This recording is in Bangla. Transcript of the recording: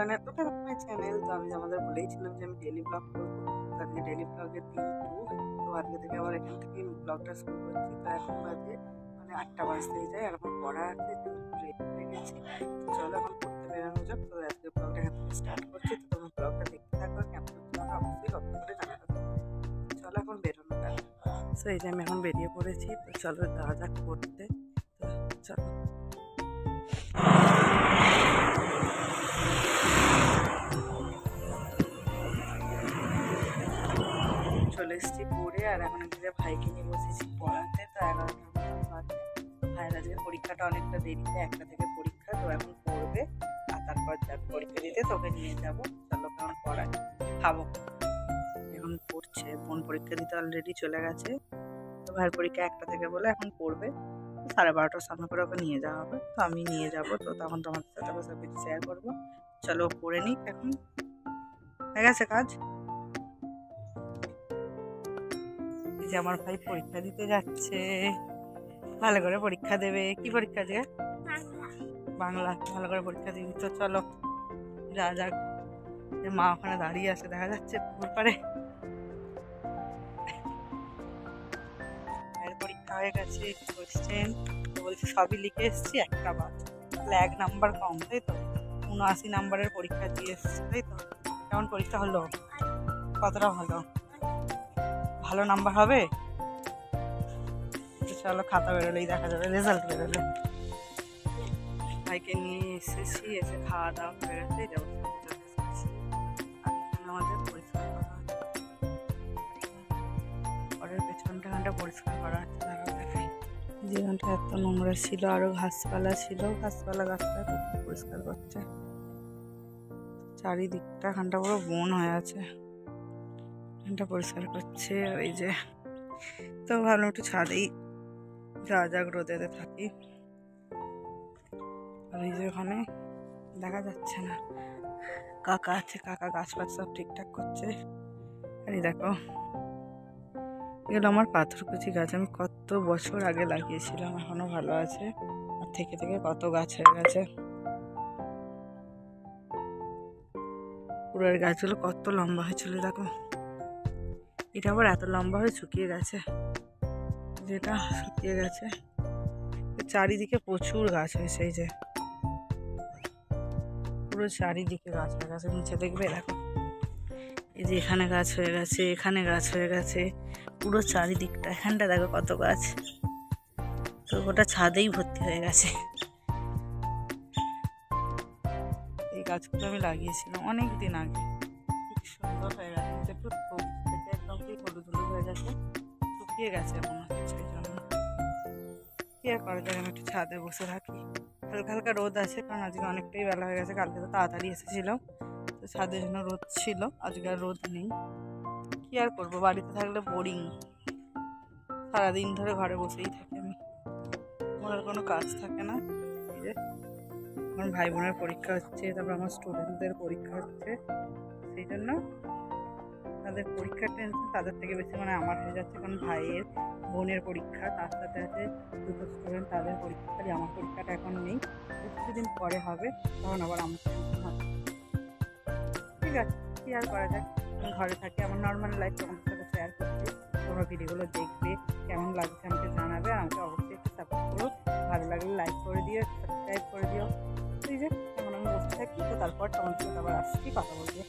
রানার ওটা মাই চ্যানেল। তো আমি আমাদের বলেইছিলাম যে আমি ডেইলি ব্লগ করবো, তো আজকে ডেইলি ব্লগের দিন 2। তো আজকে থেকে আবার এখান থেকে ব্লগটা শুরু করছি। তো এখন বাজে মানে 8টা বাজতেই যায়, আর আমার পড়া আছে, তো রেডি হয়ে গেছি। তো চলো এখন পড়তে বেরোনো যাক। তো আজকে ব্লগটা এখান থেকে স্টার্ট করছি। তো তোমরা ব্লগটা দেখতে থাকো, কেমন হচ্ছে আমাকে অবশ্যই কমেন্ট করে জানাতে থাকো। চলো এখন বেরোনো যাক। তো এই যে আমি এখন বেরিয়ে পড়েছি। তো চলো যাওয়া যাক পড়তে। তো চলো চলে এসেছি পড়ে, আর এখন একদিকে ভাইকে নিয়ে বসেছি পড়াতে। তো 11টার মতো বাজে। ভাইয়ের আজকে পরীক্ষাটা অনেকটা দেরিতে, 1টা থেকে পরীক্ষা। তো এখন পড়বে আর তারপর যাবে পরীক্ষা দিতে, তোকে নিয়ে যাবো। চলো কেমন পড়ায় খাবো। এখন পড়ছে, বোন পরীক্ষা দিতে অলরেডি চলে গেছে। তো ভাইয়ের পরীক্ষা 1টা থেকে বলে এখন পড়বে। 12:30টার সামনে করে ওকে নিয়ে যাওয়া হবে। তো আমি নিয়ে যাবো, তো তখন তোমাদের সাথে সব কিছু শেয়ার করবো। চলো পড়ে নিক। এখন হয়ে গেছে কাজ। এই যে আমার ভাই পরীক্ষা দিতে যাচ্ছে, ভালো করে পরীক্ষা দেবে। কি পরীক্ষা দিয়ে? বাংলা। ভালো করে পরীক্ষা দিবি। তো চলো যা যাক। মা ওখানে দাঁড়িয়ে আছে, দেখা যাচ্ছে পুকুর পাড়ে। পরীক্ষা হয়ে গেছে, কোশ্চেন বলছে সবই লিখে এসেছি, একটা বাদ। তাহলে 1 নাম্বার কম, তাই তো? 79 নাম্বারের পরীক্ষা দিয়ে এসেছি, তাই তো? কেমন পরীক্ষা হলো? কতটা ভালো? ভালো নাম্বার হবে? চলো খাতা বেরোলেই দেখা যাবে, রেজাল্ট বেরোলে। ভাইকে নিয়ে এসেছি, এসে খাওয়া দাওয়া হয়ে গেছে। যাবো আমাদের পরিষ্কার করা হচ্ছে, ঘরের পেছনটা পরিষ্কার করা হচ্ছে। দেখাই জীবনটা এত নোংরা ছিল, আরো ঘাসপালা ছিল, ঘাসপালা গাছটা পরিষ্কার করছে। চারিদিকটা খানটা পুরো বন হয়ে আছে, এখানটা পরিষ্কার করছে। আর এই যে তো ভালো একটু ছাদেই যা যাক রোদেতে থাকি। আর এই যে ওখানে দেখা যাচ্ছে না, কাকা আছে, কাকা গাছ ফাছ সব ঠিকঠাক করছে। আর এই দেখো এগুলো আমার পাথরকুচি গাছ, আমি কত বছর আগে লাগিয়েছিলাম, এখনো ভালো আছে। আর থেকে থেকে কত গাছ হয়ে গেছে। পুরো গাছগুলো কত লম্বা হয়েছিল, দেখো। এটা আবার এত লম্বা হয়ে শুকিয়ে গেছে, যেটা শুকিয়ে গেছে। চারিদিকে প্রচুর গাছ হয়েছে, এই যে পুরো চারিদিকে গাছ হয়ে গেছে। নিচে দেখবে, দেখো এই যে এখানে গাছ হয়ে গেছে, এখানে গাছ হয়ে গেছে, পুরো চারিদিকটা। এখানটা দেখো কত গাছ, তো গোটা ছাদেই ভর্তি হয়ে গেছে। এই গাছগুলো আমি লাগিয়েছিলাম অনেক দিন আগে, খুব সুন্দর হয়ে গেছে। একটু থেকে একদম হলুদ হলুদ হয়ে গেছে, শুকিয়ে গেছে মনে হচ্ছে। এই জন্য কি আর করা যায়, আমি একটু ছাদে বসে থাকি। হালকা হালকা রোদ আছে, কারণ আজকে অনেকটাই বেলা হয়ে গেছে। কালকে তো তাড়াতাড়ি এসেছিলাম, তো ছাদের জন্য রোদ ছিল, আজকে আর রোদ নেই। কি আর করবো, বাড়িতে থাকলে বোরিং, সারাদিন ধরে ঘরে বসেই থাকি আমি, আমার কোনো কাজ থাকে না। এই যে আমার ভাই বোনের পরীক্ষা হচ্ছে, তারপর আমার স্টুডেন্টদের পরীক্ষা হচ্ছে, সেই জন্য তাদের পরীক্ষার টেনশন তাদের থেকে বেশি মানে আমার হয়ে যাচ্ছে। কারণ ভাইয়ের বোনের পরীক্ষা, তার সাথে আছে 2টো স্টুডেন্ট, তাদের পরীক্ষা। খালি আমার পরীক্ষাটা এখন নেই, কিছুদিন পরে হবে, তখন আবার আমার টেনশন হবে। ঠিক আছে, কী আর করা যায়। আমি ঘরে থাকি, আমার নর্মাল লাইফ তোমাদের সাথে শেয়ার করছি। তোমরা ভিডিওগুলো দেখবে, কেমন লাগছে আমাকে জানাবে। আর আমাকে অবশ্যই একটু সাপোর্ট করো, ভালো লাগলে লাইক করে দিও, সাবস্ক্রাইব করে দিও। এই যে এখন আমি বসে থাকি, তো তারপর তোমাদের সাথে আবার আসছি, কথা বলবো।